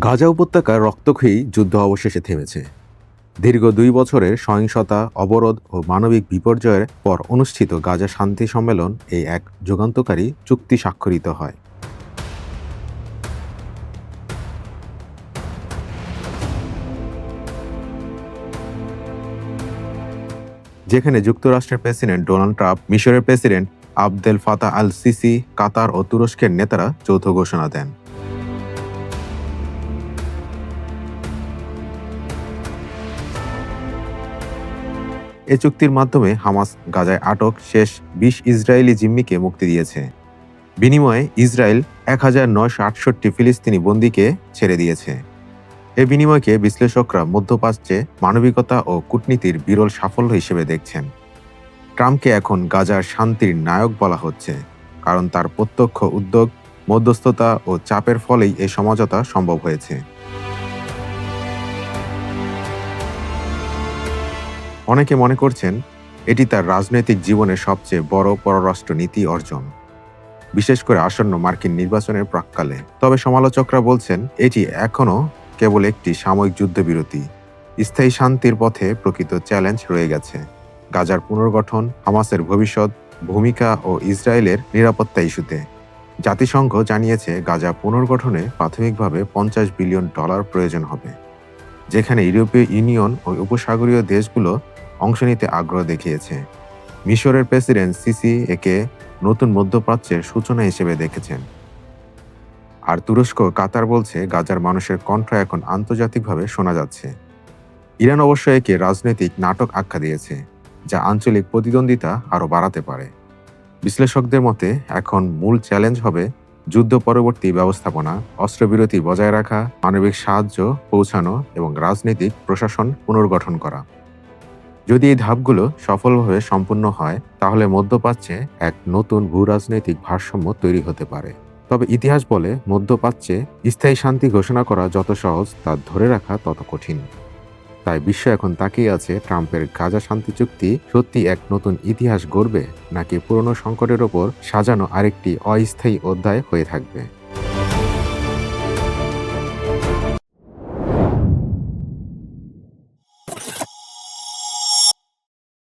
গাজা উপত্যকার রক্তক্ষয়ী যুদ্ধ অবশেষে থেমেছে। দীর্ঘ ২ বছরের সহিংসতা, অবরোধ ও মানবিক বিপর্যয়ের পর অনুষ্ঠিত গাজা শান্তি সম্মেলন এই এক যুগান্তকারী চুক্তি স্বাক্ষরিত হয়। যেখানে যুক্তরাষ্ট্রের প্রেসিডেন্ট ডোনাল্ড ট্রাম্প, মিশরের president Abdel Fattah al Sisi, Qatar ও তুরস্কের নেতারা যৌথ ঘোষণা দেন। এ চুক্তির মাধ্যমে হামাস গাজায় আটক শেষ ২০ ইসরায়েলি জিম্মিকে মুক্তি দিয়েছে। বিনিময়ে ইসরায়েল ১,৯৬৮ ফিলিস্তিনি বন্দীকে ছেড়ে দিয়েছে। এ বিনিময়কে বিশ্লেষকরা মধ্যপ্রাচ্যে মানবিকতা ও কূটনীতির বিরল সাফল্য হিসেবে দেখছেন। ট্রাম্পকে এখন গাজার শান্তির নায়ক বলা হচ্ছে, কারণ তার প্রত্যক্ষ উদ্যোগ, মধ্যস্থতা ও চাপের ফলেই এ সমঝোতা সম্ভব হয়েছে। অনেকে মনে করছেন এটি তার রাজনৈতিক জীবনের সবচেয়ে বড় পররাষ্ট্র নীতি অর্জন, বিশেষ করে আসন্ন মার্কিন নির্বাচনের প্রাক্কালে। তবে সমালোচকরা বলছেন এটি এখনও কেবল একটি সাময়িক যুদ্ধবিরতি। স্থায়ী শান্তির পথে প্রকৃত চ্যালেঞ্জ রয়ে গেছে। গাজার পুনর্গঠন, হামাসের ভবিষ্যৎ, ভূমিকা ও ইসরায়েলের নিরাপত্তা ইস্যুতে। জাতিসংঘ জানিয়েছে গাজা পুনর্গঠনে প্রাথমিকভাবে $50 বিলিয়ন প্রয়োজন হবে, যেখানে ইউরোপীয় ইউনিয়ন ও উপসাগরীয় দেশগুলো অংশ নিতে আগ্রহ দেখিয়েছে। মিশরের প্রেসিডেন্ট সিসি একে নতুন মধ্যপ্রাচ্যের সূচনা হিসেবে দেখেছেন। আর তুরস্ক, কাতার বলছে গাজার মানুষের কণ্ঠ এখন আন্তর্জাতিকভাবে শোনা যাচ্ছে। ইরান অবশ্য একে রাজনৈতিক নাটক আখ্যা দিয়েছে, যা আঞ্চলিক প্রতিদ্বন্দ্বিতা আরও বাড়াতে পারে। বিশ্লেষকদের মতে এখন মূল চ্যালেঞ্জ হবে যুদ্ধ পরবর্তী ব্যবস্থাপনা, অস্ত্রবিরতি বজায় রাখা, মানবিক সাহায্য পৌঁছানো এবং রাজনৈতিক প্রশাসন পুনর্গঠন করা। যদি এই ধাপগুলো সফলভাবে সম্পূর্ণ হয়, তাহলে মধ্যপ্রাচ্যে এক নতুন ভূরাজনৈতিক ভারসাম্য তৈরি হতে পারে। তবে ইতিহাস বলে, মধ্যপ্রাচ্যে স্থায়ী শান্তি ঘোষণা করা যত সহজ, তা ধরে রাখা তত কঠিন। তাই বিশ্ব এখন তাকিয়ে আছে ট্রাম্পের গাজা শান্তি চুক্তি সত্যি এক নতুন ইতিহাস গড়বে, নাকি পুরনো সংকটের ওপর সাজানো আরেকটি অস্থায়ী অধ্যায় হয়ে থাকবে।